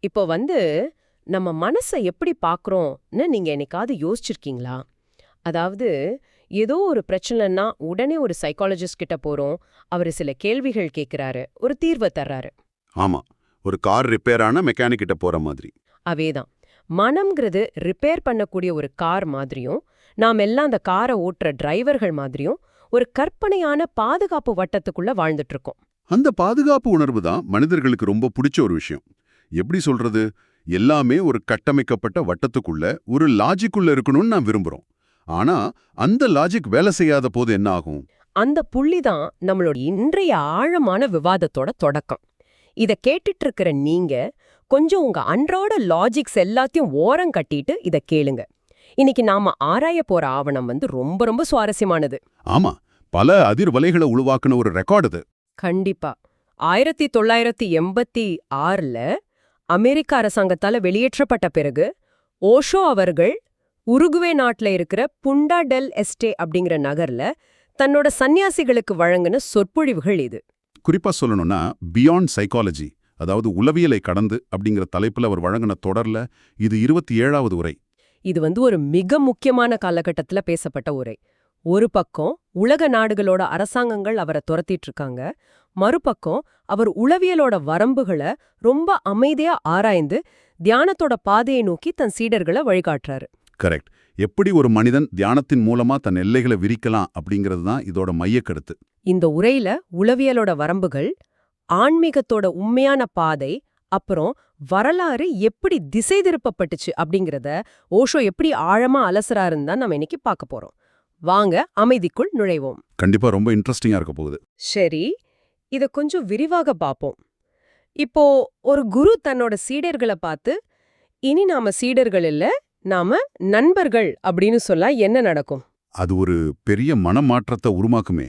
இப்போ நம்ம மனச எப்படி பார்க்குறோம்னு நீங்க என்னைக்காவது யோசிச்சிருக்கீங்களா? அதாவது ஏதோ ஒரு பிரச்சனைன்னா உடனே ஒரு சைக்காலஜிஸ்ட் கிட்ட போறோம். அவரு சில கேள்விகள் கேட்கிறாரு, ஒரு தீர்வை தர்றாரு. ஆமா, ஒரு கார் ரிப்பேர் ஆன மெக்கானிக் கிட்ட போற மாதிரி. அதேதான். மனம்ங்கிறது ரிப்பேர் பண்ணக்கூடிய ஒரு கார் மாதிரியும், நாம் எல்லாம் அந்த காரை ஓட்டுற டிரைவர்கள் மாதிரியும் ஒரு கற்பனையான பாதுகாப்பு வட்டத்துக்குள்ள வாழ்ந்துட்டு இருக்கோம். அந்த பாதுகாப்பு உணர்வு தான் மனிதர்களுக்கு ரொம்ப பிடிச்ச ஒரு விஷயம். எப்படி சொல்றது? எல்லாமே ஒரு கட்டமைக்கப்பட்ட வட்டத்துக்குள்ள ஒரு லாஜிக்குள்ள இருக்கணும்னு நான் விரும்புறோம். ஆனா அந்த லாஜிக் வேலை செய்யாத போது என்ன ஆகும்? அந்த புள்ளி தான் நம்மளோட இன்றைய ஆழமான விவாதத்தோட தொடக்கம். இத கேட்டுட்டு இருக்கிற நீங்க கொஞ்சம் உங்க அன்றாட லாஜிக்ஸ் எல்லாத்தையும் ஓரம் கட்டிட்டு இத கேளுங்க. இன்னைக்கு நாம ஆராய போற ஆவணம் ரொம்ப ரொம்ப சுவாரஸ்யமானது. ஆமா, பல அதிர்வலைகளை உருவாக்குன ஒரு ரெக்கார்டு அது. கண்டிப்பா. 1986ல அமெரிக்க அரசாங்கத்தால வெளியேற்றப்பட்ட பிறகு ஓஷோ அவர்கள் உருகுவே நாட்டுல இருக்கிற புண்டா டெல் எஸ்டே அப்படிங்கிற நகர்ல தன்னோட சன்னியாசிகளுக்கு வழங்கின சொற்பொழிவுகள் இது. குறிப்பா சொல்லணும்னா பியாண்ட் சைக்காலஜி, அதாவது உளவியலை கடந்து அப்படிங்கிற தலைப்புல அவர் வழங்கின தொடர்ல இது 27வது உரை. இது ஒரு மிக முக்கியமான காலகட்டத்துல பேசப்பட்ட உரை. ஒரு பக்கம் உலக நாடுகளோட அரசாங்கங்கள் அவரை துரத்திட்டு இருக்காங்க, மறுபக்கம் அவர் உளவியலோட வரம்புகளை ரொம்ப அமைதியா ஆராய்ந்து தியானத்தோட பாதையை நோக்கி தன் சீடர்களை வழிகாட்டுறாரு. கரெக்ட். எப்படி ஒரு மனிதன் தியானத்தின் மூலமா தன் எல்லைகளை விரிக்கலாம் அப்படிங்கிறது தான் இதோட மையக்கருத்து. இந்த உரையில உளவியலோட வரம்புகள், ஆன்மீகத்தோட உண்மையான பாதை, அப்புறம் வரலாறு எப்படி திசை திருப்பப்பட்டுச்சு அப்படிங்கிறத ஓஷோ எப்படி ஆழமா அலசுறாருன்னு தான் நம்ம இன்னைக்கு பார்க்க போறோம். வாங்க அமைதிக்குள் நுழைவோம். கண்டிப்பா ரொம்ப இன்ட்ரெஸ்டிங்கா இருக்க போகுது. சரி, இத கொஞ்சம் விரிவாக பார்ப்போம். இப்போ ஒரு குரு தன்னோட சீடர்களை பார்த்து, இனி நாம சீடர்கள் இல்ல, நாம நண்பர்கள் அப்படின்னு சொல்ல என்ன நடக்கும்? அது ஒரு பெரிய மனமாற்றத்தை உருவாக்குமே.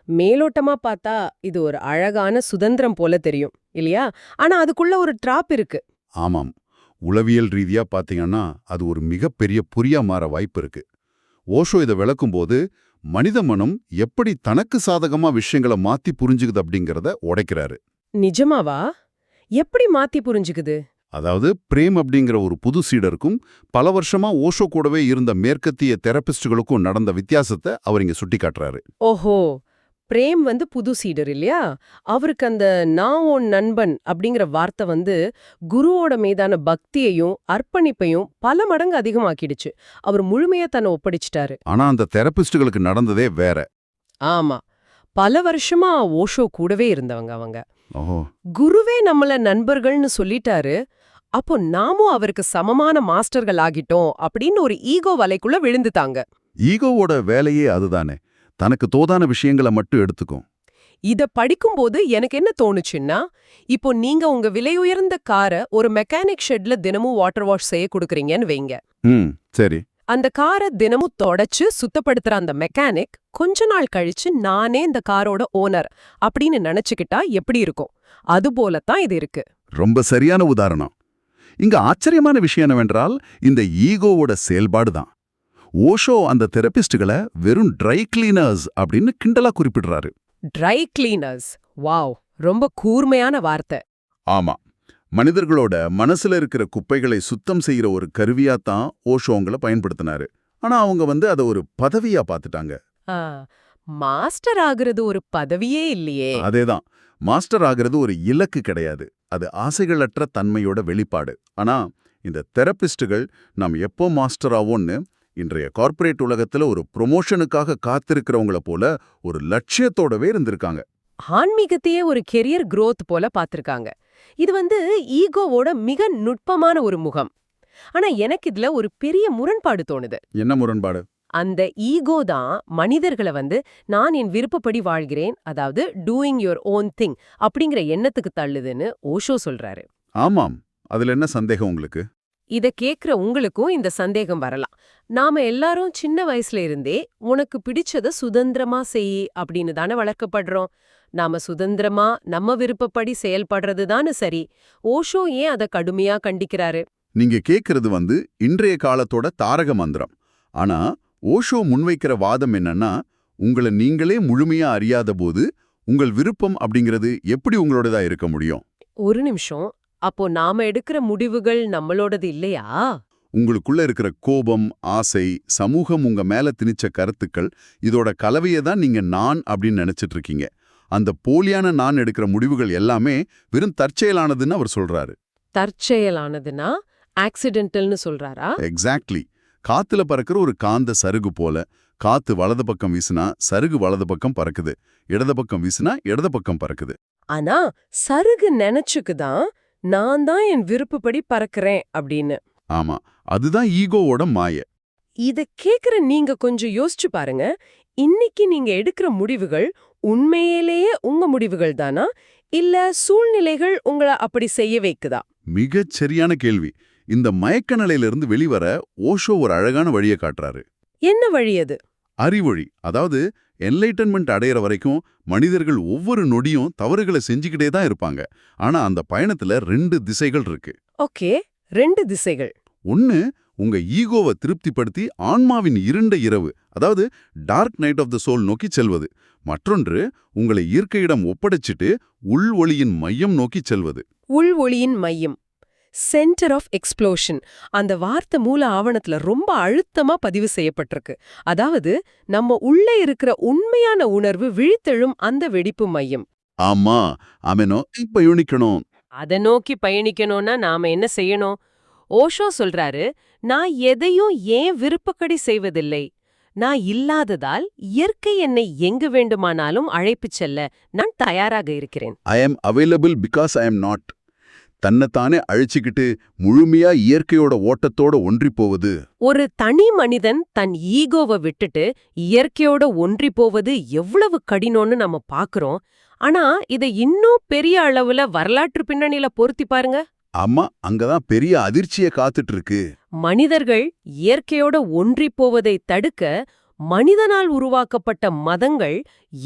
மேலோட்டமா பார்த்தா இது ஒரு அழகான சுதந்திரம் போல தெரியும் இல்லையா? ஆனா அதுக்குள்ள ஒரு ட்ராப் இருக்கு. ஆமாம், உளவியல் ரீதியா பாத்தீங்கன்னா அது ஒரு மிகப்பெரிய புரியா மாற வாய்ப்பு இருக்கு. ஓஷோ இதை விளக்கும்போது மனித மனம் எப்படி தனக்கு சாதகமா விஷயங்களை மாத்தி புரிஞ்சுக்குது அப்படிங்கறத உடைக்கிறாரு. நிஜமாவா? எப்படி மாத்தி புரிஞ்சுக்குது? அதாவது பிரேம் அப்படிங்கிற ஒரு புது சீடருக்கும் பல வருஷமா ஓஷோ கூடவே இருந்த மேற்கத்திய தெரபிஸ்டுகளுக்கும் நடந்த வித்தியாசத்தை அவர் இங்க சுட்டி காட்டுறாரு. ஓஹோ, பிரேம் புது சீடர் இல்லையா? அவருக்கு அந்த நான் உன் நண்பன் அப்படிங்கிற வார்த்தை குருவோட மீதான பக்தியையும் அர்ப்பணிப்பையும் பல மடங்கு அதிகமாக்கிடுச்சு. அவர் முழுமையா தன்னை ஒப்படைச்சிட்டாரு. ஆனா அந்த தெரபிஸ்டுகளுக்கு நடந்ததே வேற. ஆமா, பல வருஷமா ஓஷோ கூடவே இருந்தவங்க அவங்க. ஓஹோ, குருவே நம்மள நண்பர்கள்னு சொல்லிட்டாரு, அப்போ நாமும் அவருக்கு சமமான மாஸ்டர்கள் ஆகிட்டோம் அப்படின்னு ஒரு ஈகோ வலைக்குள்ள விழுந்துட்டாங்க. ஈகோவோட வேலையே அதுதானே, தனக்கு தோதான விஷயங்களை மட்டும் எடுத்துக்கும். இத படிக்கும்போது எனக்கு என்ன தோணுச்சுன்னா, இப்போ நீங்க உங்க விலையுயர்ந்த காரை ஒரு மெக்கானிக் ஷெட்ல தினமும் வாட்டர் வாஷ் செய்ய கொடுக்குறீங்கன்னு வைங்க. சரி. அந்த காரை தினமும் தொடச்சு சுத்தப்படுத்துற அந்த மெக்கானிக் கொஞ்ச நாள் கழிச்சு நானே இந்த காரோட ஓனர் அப்படின்னு நினைச்சுக்கிட்டா எப்படி இருக்கும்? அது போலத்தான் இது இருக்கு. ரொம்ப சரியான உதாரணம். இங்க ஆச்சரியமான விஷயம் என்னவென்றால் இந்த ஈகோவோட செயல்பாடு தான். ஓஷோ அந்த தெரபிஸ்டுகளை வெறும் ட்ரை கிளீனர்ஸ் அப்படின்னு கிண்டலா குறிப்பிடுறாரு. ட்ரை கிளீனர்ஸ், வாவ், ரொம்ப கூர்மையான வார்த்தை. ஆமா, மனிதர்களோட மனசுல இருக்கிற குப்பைகளை சுத்தம் செய்யற ஒரு கருவியாத்தான் ஓஷோங்களை பயன்படுத்தினாரு. ஆனா அவங்க அதை ஒரு பதவியா பார்த்துட்டாங்க. மாஸ்டர் ஆகுறது ஒரு பதவியே இல்லையே. அதேதான், மாஸ்டர் ஆகிறது ஒரு இலக்கு கிடையாது, அது ஆசைகளற்ற தன்மையோட வெளிப்பாடு. ஆனா இந்த தெரபிஸ்டுகள் நாம் எப்போ மாஸ்டர் ஆவோன்னு இன்றைய கார்ப்பரேட் உலகத்துல ஒரு ப்ரொமோஷனுக்காக காத்திருக்கிறவங்கள போல ஒரு லட்சியத்தோடவே இருந்திருக்காங்க. ஆன்மீகத்தையே ஒரு கெரியர் growth போல பார்த்திருக்காங்க. இது ஈகோவோட மிக நுட்பமான ஒரு முகம். ஆனா எனக்கு இதுல ஒரு பெரிய முரண்பாடு தோணுது. என்ன முரண்பாடு? அந்த ஈகோ தான் மனிதர்களை நான் என் விருப்பப்படி வாழ்கிறேன், அதாவது டூயிங் யுவர் ஓன் திங் அப்படிங்கிற எண்ணத்துக்கு தள்ளுதுன்னு ஓஷோ சொல்றாரு. ஆமாம், அதுல என்ன சந்தேகம் உங்களுக்கு? இத கேக்குற உங்களுக்கும் இந்த சந்தேகம் வரலாம். நாம எல்லாரும் சின்ன வயசுல இருந்தே உனக்கு பிடிச்சத சுதந்திரமா செய் அப்படின்னு தானே வளர்க்கப்படுறோம். நாம சுதந்திரமா நம்ம விருப்பப்படி செயல்படுறது தானே சரி. ஓஷோ ஏன் அதை கடுமையா கண்டிக்கிறாரு? நீங்க கேக்குறது இன்றைய காலத்தோட தாரக மந்திரம். ஆனா ஓஷோ முன்வைக்கிற வாதம் என்னன்னா, உங்களை நீங்களே முழுமையா அறியாத போது உங்கள் விருப்பம் அப்படிங்கிறது எப்படி உங்களோடதா இருக்க முடியும்? ஒரு நிமிஷம், அப்போ நாம எடுக்கிற முடிவுகள் நம்மளோடது இல்லையா? உங்களுக்குள்ள இருக்கிற கோபம், ஆசை, சமூகம் உங்க மேல திணிச்ச கருத்துக்கள், இதோட கலவையை தான் நீங்க நான் அப்படின்னு நினைச்சிட்டு இருக்கீங்க. அந்த போலியான நான் எடுக்கிற முடிவுகள் எல்லாமே வெறும் தற்செயலானதுன்னு அவர் சொல்றாரு. தற்செயலானதுன்னா ஆக்சிடென்டல்னு சொல்றாரா? எக்ஸாக்ட்லி. காத்துல பறக்கிற ஒரு காந்த சருகு போல. காத்து வலது பக்கம் வீசினா சருகு வலது பக்கம் பறக்குது, இடது பக்கம் வீசினா இடது பக்கம் பறக்குது. ஆனா சருகு நினைச்சுக்குதான் நான் தான் என் விருப்பப்படி பறக்கிறேன் அப்படின்னு. ஆமா, அதுதான் ஈகோவோட மாய. இத கேக்குற நீங்க கொஞ்சம் யோசிச்சு பாருங்க. இன்னைக்கு நீங்க எடுக்கிற முடிவுகள் உண்மையிலேயே உங்க முடிவுகள் தானா, இல்ல சூழ்நிலைகள் உங்களை அப்படி செய்ய வைக்குதா? மிகச் சரியான கேள்வி. இந்த மயக்க நிலையிலிருந்து வெளிவர ஓஷோ ஒரு அழகான வழியை காட்டுறாரு. என்ன வழி அது? அறிவொழி. அதாவது என்லைட்டன்மெண்ட் அடையிற வரைக்கும் மனிதர்கள் ஒவ்வொரு நொடியும் தவறுகளை செஞ்சுக்கிட்டே தான் இருப்பாங்க. ஆனா அந்த பயணத்துல 2 திசைகள் இருக்கு. ஓகே, 2 திசைகள். ஒன்னு, உங்க ஈகோவை திருப்திப்படுத்தி ஆன்மாவின் இருண்ட இரவு, அதாவது dark night of the soul நோக்கி செல்வது. மற்றொன்று, உங்களை இயற்கையிடம் ஒப்படைச்சிட்டு உள் ஒளியின் மையம் நோக்கி செல்வது. உள் ஒளியின் மையம், சென்டர் ஆஃப் எக்ஸ்ப்ளோஷன். அந்த வார்த்தை மூல ஆவணத்துல ரொம்ப அழுத்தமா பதிவு செய்யப்பட்டிருக்கு. அதாவது நம்ம உள்ளே இருக்கிற உண்மையான உணர்வு விழித்தெழும் அந்த வெடிப்பு மையம். ஆமா, ஆமெனோ. இப்ப யூனிக்கணும். அதை நோக்கி பயணிக்கணும்னா நாம என்ன செய்யணும்? ஓஷோ சொல்றாரு, நான் எதையும் ஏன் விருப்பப்படி செய்வதில்லை. நான் இல்லாததால் இயற்கை என்னை எங்கு வேண்டுமானாலும் அழைப்புச் செல்ல நான் தயாராக இருக்கிறேன். ஐ am available because I am not. தன்னைத்தானே அழிச்சுக்கிட்டு முழுமையா இயற்கையோட ஓட்டத்தோட ஒன்றி போவது. ஒரு தனி மனிதன் தன் ஈகோவை விட்டுட்டு இயற்கையோட ஒன்றி போவது எவ்வளவு கடினம்னு நம்ம பாக்குறோம். ஆனா இதை இன்னும் பெரிய அளவுல வரலாற்று பின்னணியில பொருத்தி பாருங்க. ஆமா, அங்கதான் பெரிய அதிர்ச்சியை காத்துட்டு இருக்கு. மனிதர்கள் இயற்கையோட ஒன்றிப் போவதை தடுக்க மனிதனால் உருவாக்கப்பட்ட மதங்கள்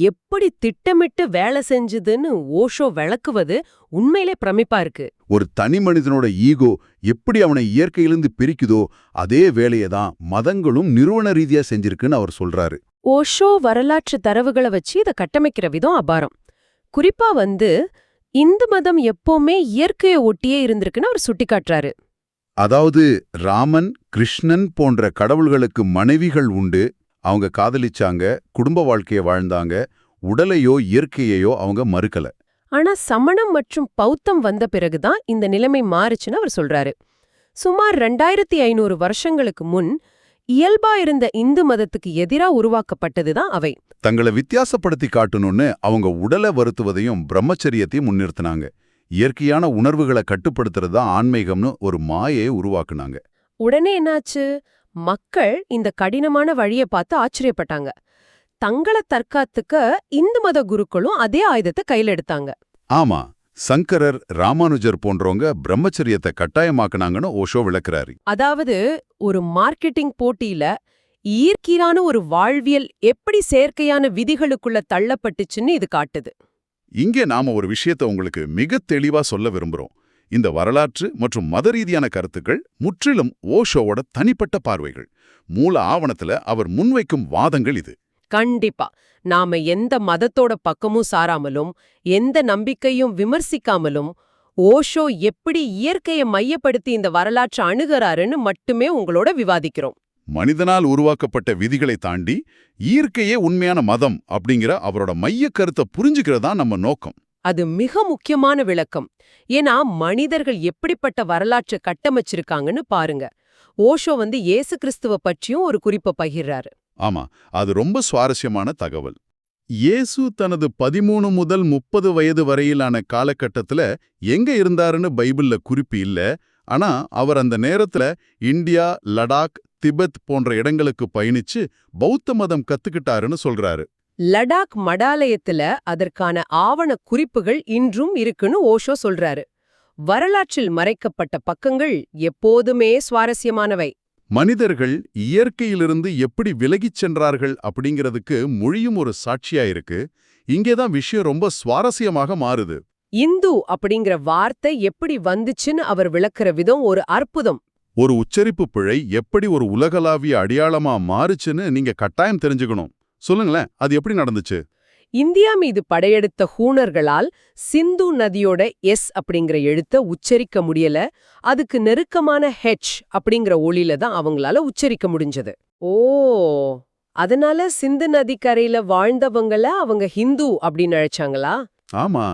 எப்படி திட்டமிட்டு வேலை செஞ்சுதுன்னு ஓஷோ விளக்குவது உண்மையிலே பிரமிப்பா இருக்கு. ஒரு தனி மனிதனோட ஈகோ எப்படி அவனை இயற்கையிலிருந்து பிரிக்குதோ அதே வேலையை தான் மதங்களும் நிறுவன ரீதியா செஞ்சிருக்குன்னு அவர் சொல்றாரு. ஓஷோ வரலாற்று தரவுகளை வச்சு இதை கட்டமைக்கிற விதம் அபாரம். குறிப்பா இந்து மதம் எப்பவுமே இயற்கையை ஒட்டியே இருந்திருக்குன்னு அவர் சுட்டிக்காட்டுறாரு. அதாவது ராமன், கிருஷ்ணன் போன்ற கடவுள்களுக்கு மனைவிகள் உண்டு. அவங்க காதலிச்சாங்க, குடும்ப வாழ்க்கைய வாழ்ந்தாங்க. உடலையோ இயற்கையையோ அவங்க மறுக்கல. ஆனா சமணம் மற்றும் பௌத்தம் வந்த பிறகுதான் இந்த நிலைமை மாறுச்சுன்னு அவர் சொல்றாரு. சுமார் 2500 வருஷங்களுக்கு முன் இயல்பா இருந்த இந்து மதத்துக்கு எதிரா உருவாக்கப்பட்டதுதான் அவை. தங்களை வித்தியாசப்படுத்தி காட்டணும்னு அவங்க உடலை வருத்துவதையும் பிரம்மச்சரியத்தையும் முன்னிறுத்தினாங்க. இயற்கையான உணர்வுகளை கட்டுப்படுத்துறது தான் ஆன்மீகம்னு ஒரு மாயை உருவாக்குனாங்க. உடனே என்னாச்சு? மக்கள் இந்த கடினமான வழியை பார்த்து ஆச்சரியப்பட்டாங்க. தங்களை தற்காத்துக்க இந்து மத குருக்களும் அதே ஆயுதத்தை கையில எடுத்தாங்க. ஆமா, சங்கரர், ராமானுஜர் போன்றவங்க பிரம்மச்சரியத்தை கட்டாயமாக்குனாங்கன்னு ஓஷோ விளக்குறாரு. அதாவது ஒரு மார்க்கெட்டிங் போட்டியில இயற்கையான ஒரு வாழ்வியல் எப்படி செயற்கையான விதிகளுக்குள்ள தள்ளப்பட்டுச்சுன்னு இது காட்டுது. இங்கே நாம ஒரு விஷயத்தை உங்களுக்கு மிக தெளிவா சொல்ல விரும்புறோம். இந்த வரலாற்று மற்றும் மத ரீதியான கருத்துக்கள் முற்றிலும் ஓஷோவோட தனிப்பட்ட பார்வைகள். மூல ஆவணத்துல அவர் முன்வைக்கும் வாதங்கள் இது. கண்டிப்பா நாம எந்த மதத்தோட பக்கமும் சாராமலும் எந்த நம்பிக்கையும் விமர்சிக்காமலும் ஓஷோ எப்படி இயற்கையை மையப்படுத்தி இந்த வரலாற்று அணுகிறாருன்னு மட்டுமே உங்களோட விவாதிக்கிறோம். மனிதனால் உருவாக்கப்பட்ட விதிகளை தாண்டி இயற்கையே உண்மையான மதம் அப்படிங்கிற அவரோட மைய கருத்தை புரிஞ்சுக்கிறதா நம்ம நோக்கம். அது மிக முக்கியமான விளக்கம். ஏன்னா மனிதர்கள் எப்படிப்பட்ட வரலாற்றை கட்டமைச்சிருக்காங்கன்னு பாருங்க. ஓஷோ இயேசு கிறிஸ்துவ பற்றியும் ஒரு குறிப்பை பகிர்றாரு. ஆமா, அது ரொம்ப சுவாரஸ்யமான தகவல். இயேசு தனது 13 முதல் 30 வயது வரையிலான காலகட்டத்துல எங்க இருந்தாருன்னு பைபிள்ல குறிப்பு இல்ல. ஆனா அவர் அந்த நேரத்துல இந்தியா, லடாக், திபெத் போன்ற இடங்களுக்கு பயணிச்சு பௌத்த மதம் கத்துக்கிட்டாருன்னு சொல்றாரு. லடாக் மடாலயத்துல அதற்கான ஆவண குறிப்புகள் இன்றும் இருக்குன்னு ஓஷோ சொல்றாரு. வரலாற்றில் மறைக்கப்பட்ட பக்கங்கள் எப்போதுமே சுவாரஸ்யமானவை. மனிதர்கள் இயற்கையிலிருந்து எப்படி விலகிச் சென்றார்கள் அப்படிங்கிறதுக்கு மொழியும் ஒரு சாட்சியா இருக்கு. இங்கேதான் விஷயம் ரொம்ப சுவாரஸ்யமாக மாறுது. இந்து அப்படிங்கிற வார்த்தை எப்படி வந்துச்சுன்னு அவர் விளக்குற விதம் ஒரு அற்புதம். ஒரு உச்சரிப்பு பிழை எப்படி ஒரு உலகளாவிய அடையாளமா மாறுச்சுன்னு நீங்க கட்டாயம் தெரிஞ்சுக்கணும். சொல்லுங்களேன், அது எப்படி நடந்துச்சு? இந்தியா மீது படையெடுத்த ஹூணர்களால் சிந்து நதியோட எஸ் அப்படிங்கிற எழுத்த உச்சரிக்க முடியல. அதுக்கு நெருக்கமான ஹெச் அப்படிங்கிற ஒலியில தான் அவங்களால உச்சரிக்க முடிஞ்சது. ஓ, அதனால சிந்து நதிக்கரையில வாழ்ந்தவங்கள அவங்க ஹிந்து அப்படின்னு அழைச்சாங்களா? ஆமா,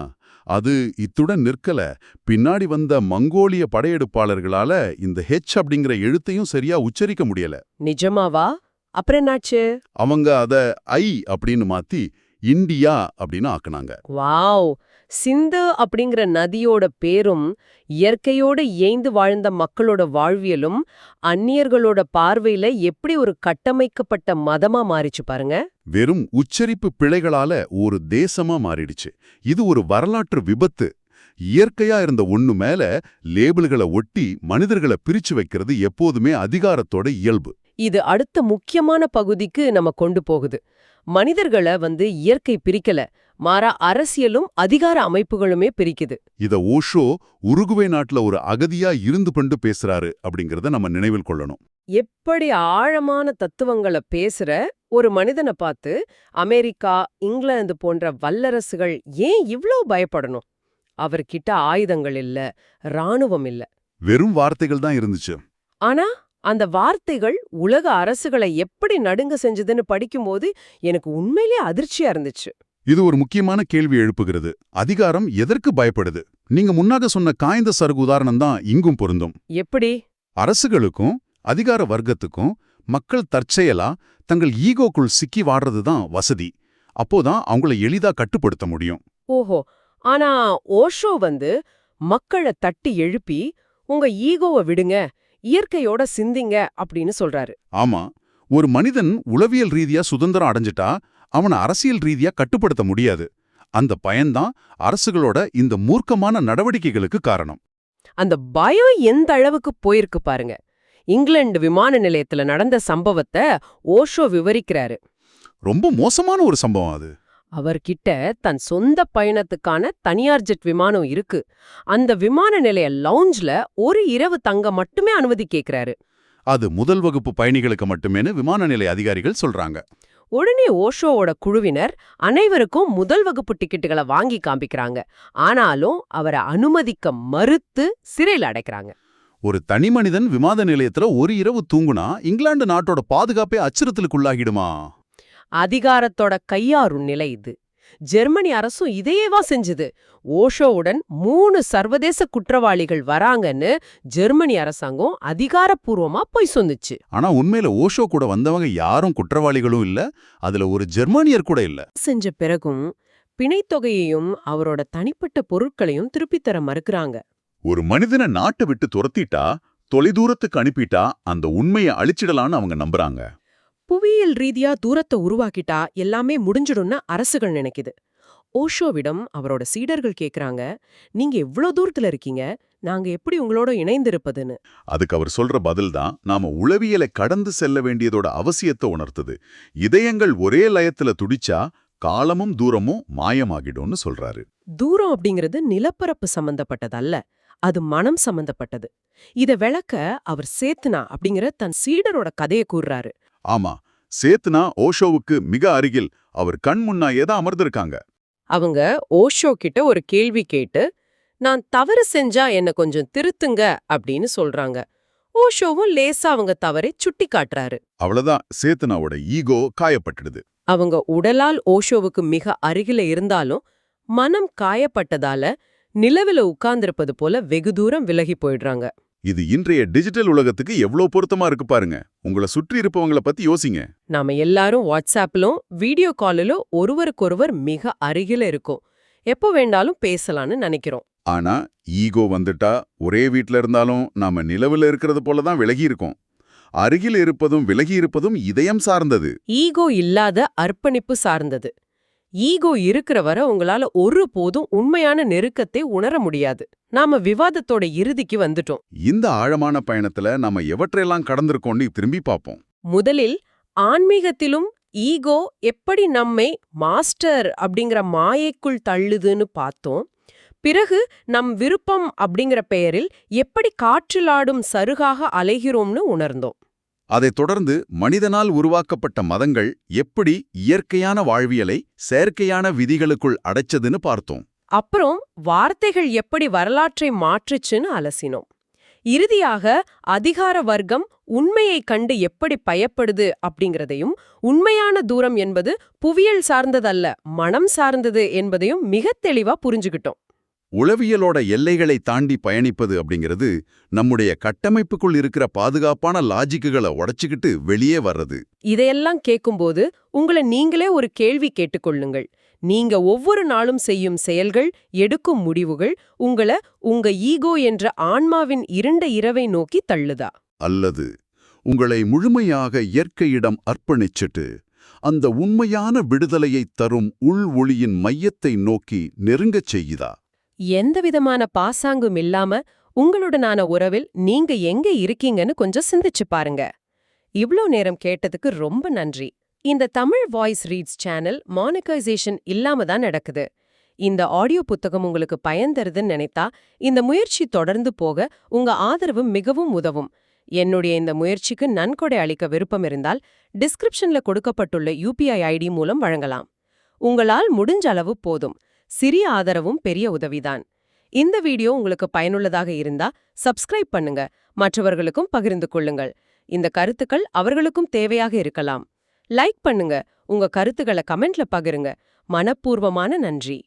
அது இத்துடன் நிற்கல. பின்னாடி வந்த மங்கோலிய படையெடுப்பாளர்களால இந்த ஹெச் அப்படிங்கிற எழுத்தையும் சரியா உச்சரிக்க முடியல. நிஜமாவா? அப்புறம் என்னாச்சு? அவங்க அத ஐ அப்படின்னு மாத்தி இந்தியா அப்படின்னு ஆக்குனாங்க. வாவ்! சிந்து அப்படிங்கிற நதியோட பேரும் இயற்கையோட ஏய்ந்து வாழ்ந்த மக்களோட வாழ்வியலும் அந்நியர்களோட பார்வையில எப்படி ஒரு கட்டமைக்கப்பட்ட மதமா மாறிச்சு பாருங்க. வெறும் உச்சரிப்பு பிழைகளால ஒரு தேசமா மாறிடுச்சு. இது ஒரு வரலாற்று விபத்து. இயற்கையா இருந்த ஒண்ணு மேல லேபிள்களை ஒட்டி மனிதர்களை பிரிச்சு வைக்கிறது எப்போதுமே அதிகாரத்தோட இயல்பு. இது அடுத்த முக்கியமான பகுதிக்கு நம்ம கொண்டு போகுது. மனிதர்களை இயற்கை பிரிக்கல, மாறா அரசியலும் அதிகார அமைப்புகளுமே பிரிக்குது. இத ஓஷோ உருகுவே நாட்டுல ஒரு அகதியா இருந்து கொண்டு பேசுறாரு அப்படிங்கறத நம்ம நினைவில் கொள்ளணும். எப்படி ஆழமான தத்துவங்களை பேசுற ஒரு மனிதனை பார்த்து அமெரிக்கா, இங்கிலாந்து போன்ற வல்லரசுகள் ஏன் இவ்ளோ பயப்படணும்? அவர்கிட்ட ஆயுதங்கள் இல்ல, ராணுவம் இல்ல. வெறும் வார்த்தைகள் தான் இருந்துச்சு. ஆனா அந்த வார்த்தைகள் உலக அரசுகளை எப்படி நடுங்க செஞ்சதுன்னு படிக்கும்போது எனக்கு உண்மையிலே அதிர்ச்சியா இருந்துச்சு. இது ஒரு முக்கியமான கேள்வி எழுப்புகிறது. அதிகாரம் எதற்கு பயப்படுது? நீங்க முன்னாக சொன்ன காய்ந்த சருகு உதாரணம் தான் இங்கும் பொருந்தும். எப்படி? அரசுகளுக்கும் அதிகார வர்க்கத்துக்கும் மக்கள் தற்செயலா தங்கள் ஈகோக்குள் சிக்கி வாடுறது தான் வசதி. அப்போதான் அவங்கள எளிதா கட்டுப்படுத்த முடியும். ஓஹோ, ஆனா ஓஷோ மக்களை தட்டி எழுப்பி உங்க ஈகோவை விடுங்க, இயற்கையோட சிந்திங்க அப்படின்னு சொல்றாரு. ஆமா, ஒரு மனிதன் உளவியல் ரீதியா சுதந்திரம் அடைஞ்சிட்டா அவனை அரசியல் ரீதியா கட்டுப்படுத்த முடியாது. அந்த பயன்தான் அரசுகளோட இந்த மூர்க்கமான நடவடிக்கைகளுக்கு காரணம். அந்த பயம் எந்த அளவுக்கு போயிருக்கு பாருங்க. இங்கிலாந்து விமான நிலையத்துல நடந்த சம்பவத்தை ஓஷோ விவரிக்கிறாரு. ரொம்ப மோசமான ஒரு சம்பவம் அது. அவர்கிட்ட தன் சொந்த பயணத்துக்கான தனியார் ஜெட் விமானம் இருக்கு. அந்த விமான நிலைய லவுஞ்ச்ல ஒரு இரவு தங்க மட்டுமே அனுமதி கேக்குறாரு. அது முதல் வகுப்பு பயணிகளுக்கு மட்டுமேனு விமான நிலைய அதிகாரிகள் சொல்றாங்க. உடனே ஓஷோவோட குழுவினர் அனைவருக்கும் முதல் வகுப்பு டிக்கெட்டுகளை வாங்கி காமிக்கிறாங்க. ஆனாலும் அவரை அனுமதிக்க மறுத்து சிறையில் அடைக்கிறாங்க. ஒரு தனி மனிதன் விமான நிலையத்துல ஒரு இரவு தூங்குனா இங்கிலாந்து நாட்டோட பாதுகாப்பே அச்சுறுத்தலுக்குள்ளாகிடுமா? அதிகாரத்தோட கையாறும் நிலை இது. ஜெர்மனி அரசும் இதையேவா செஞ்சது. ஓஷோவுடன் 3 சர்வதேச குற்றவாளிகள் வராங்கன்னு ஜெர்மனி அரசாங்கம் அதிகாரப்பூர்வமா போய் சொன்னுச்சு. ஆனா உண்மையில ஓஷோ கூட வந்தவங்க யாரும் குற்றவாளிகளும் இல்ல, அதுல ஒரு ஜெர்மானியர் கூட இல்ல. செஞ்ச பிறகும் பிணைத்தொகையையும் அவரோட தனிப்பட்ட பொருட்களையும் திருப்பித் தர மறுக்கிறாங்க. ஒரு மனிதனை நாட்டை விட்டு துரத்திட்டா, தொலைதூரத்துக்கு அனுப்பிட்டா அந்த உண்மையை அழிச்சிடலான்னு அவங்க நம்புறாங்க. புவியியல் ரீதியா தூரத்தை உருவாக்கிட்டா எல்லாமே முடிஞ்சிடும்னு அரசுகள் நினைக்குது. ஓஷோவிடம் அவரோட சீடர்கள் கேக்குறாங்க, நீங்க எவ்ளோ தூரத்துல இருக்கீங்க, நாங்க எப்படி உங்களோட இணைந்திருப்பதுன்னு. அதுக்கு அவர் சொல்ற பதில் தான் நாம உளவியலை கடந்து செல்ல வேண்டியதோட அவசியத்தை உணர்த்துது. இதயங்கள் ஒரே லயத்துல துடிச்சா காலமும் தூரமும் மாயமாகிடும்னு சொல்றாரு. தூரம் அப்படிங்கிறது நிலப்பரப்பு சம்பந்தப்பட்டதல்ல, அது மனம் சம்பந்தப்பட்டது. இத விளக்க அவர் சேத்னா அப்படிங்கிற தன் சீடரோட கதையை கூறுறாரு. ஆமா, சேத்னா ஓஷோவுக்கு மிக அருகில் அவர் கண் முன்னாயே தான் அமர்ந்திருக்காங்க. அவங்க ஓஷோ கிட்ட ஒரு கேள்வி கேட்டு, நான் தவறு செஞ்சா என்ன கொஞ்சம் திருத்துங்க அப்படின்னு சொல்றாங்க. ஓஷோவும் லேசா அவங்க தவறை சுட்டி காட்டுறாரு. அவ்வளவுதான், சேத்னாவோட ஈகோ காயப்பட்டுடுது. அவங்க உடலால் ஓஷோவுக்கு மிக அருகில இருந்தாலும் மனம் காயப்பட்டதால நிலவில உட்கார்ந்திருப்பது போல வெகு தூரம் விலகி போயிடுறாங்க. இது இன்றைய டிஜிட்டல் உலகத்துக்கு எவ்வளோ பொருத்தமா இருக்கு பாருங்க. உங்களை சுற்றி இருப்பவங்கள பத்தி யோசிங்க. நாம எல்லாரும் வாட்ஸ்ஆப்லும் வீடியோ காலிலும் ஒருவருக்கொருவர் மிக அருகில இருக்கோம். எப்போ வேண்டாலும் பேசலாம்னு நினைக்கிறோம். ஆனா ஈகோ வந்துட்டா ஒரே வீட்ல இருந்தாலும் நாம நிலவுல இருக்கிறது போல தான் விலகி இருக்கோம். அருகில் இருப்பதும் விலகி இருப்பதும் இதயம் சார்ந்தது. ஈகோ இல்லாத அர்ப்பணிப்பு சார்ந்தது. ஈகோ இருக்கிற வரை உங்களால ஒருபோதும் உண்மையான நெருக்கத்தை உணர முடியாது. நாம விவாதத்தோட இறுதிக்கு வந்துட்டோம். இந்த ஆழமான பயணத்துல நாம எவற்றையெல்லாம் கடந்திருக்கோம்னு திரும்பி பார்ப்போம். முதலில் ஆன்மீகத்திலும் ஈகோ எப்படி நம்மை மாஸ்டர் அப்படிங்கிற மாயைக்குள் தள்ளுதுன்னு பார்த்தோம். பிறகு நம் விருப்பம் அப்படிங்கிற பெயரில் எப்படி காற்றிலாடும் சருகாக அலைகிறோம்னு உணர்ந்தோம். அதைத் தொடர்ந்து மனிதனால் உருவாக்கப்பட்ட மதங்கள் எப்படி இயற்கையான வாழ்வியலை செயற்கையான விதிகளுக்குள் அடைச்சதுன்னு பார்த்தோம். அப்புறம் வார்த்தைகள் எப்படி வரலாற்றை மாற்றுச்சுன்னு அலசினோம். இறுதியாக அதிகார வர்க்கம் உண்மையை கண்டு எப்படி பயப்படுது அப்படிங்கிறதையும், உண்மையான தூரம் என்பது புவியியல் சார்ந்ததல்ல, மனம் சார்ந்தது என்பதையும் மிகத் தெளிவா புரிஞ்சுக்கிட்டோம். உளவியலோட எல்லைகளை தாண்டி பயணிப்பது அப்படிங்கிறது நம்முடைய கட்டமைப்புக்குள் இருக்கிற பாதுகாப்பான லாஜிக்குகளை உடைச்சுக்கிட்டு வெளியே வர்றது. இதையெல்லாம் கேட்கும்போது உங்களை நீங்களே ஒரு கேள்வி கேட்டுக்கொள்ளுங்கள். நீங்க ஒவ்வொரு நாளும் செய்யும் செயல்கள், எடுக்கும் முடிவுகள் உங்க ஈகோ என்ற ஆன்மாவின் இருண்ட இரவை நோக்கி தள்ளுதா? அல்லது உங்களை முழுமையாக இயற்கையிடம் அர்ப்பணிச்சிட்டு அந்த உண்மையான விடுதலையைத் தரும் உள் ஒளியின் மையத்தை நோக்கி நெருங்கச் செய்யுதா? எந்தவிதமான பாசாங்கும் இல்லாம உங்களுடனான உறவில் நீங்க எங்க இருக்கீங்கன்னு கொஞ்சம் சிந்திச்சு பாருங்க. இவ்ளோ நேரம் கேட்டதுக்கு ரொம்ப நன்றி. இந்த Tamil voice reads channel monetisation இல்லாம தான் நடக்குது. இந்த ஆடியோ புத்தகம் உங்களுக்கு பயன் தருதுன்னு நினைத்தா இந்த முயற்சி தொடர்ந்து போக உங்க ஆதரவு மிகவும் உதவும். என்னுடைய இந்த முயற்சிக்கு நன்கொடை அளிக்க விருப்பம் இருந்தால் டிஸ்கிரிப்ஷன்ல கொடுக்கப்பட்டுள்ள UPI ID மூலம் வழங்கலாம். உங்களால் முடிஞ்ச அளவு போதும். சிறிய ஆதரவும் பெரிய உதவிதான். இந்த வீடியோ உங்களுக்கு பயனுள்ளதாக இருந்தா சப்ஸ்கிரைப் பண்ணுங்க, மற்றவர்களுக்கும் பகிர்ந்து கொள்ளுங்கள். இந்த கருத்துக்கள் அவர்களுக்கும் தேவையாக இருக்கலாம். லைக் பண்ணுங்க, உங்க கருத்துக்களை கமெண்ட்ல பகிருங்க. மனப்பூர்வமான நன்றி.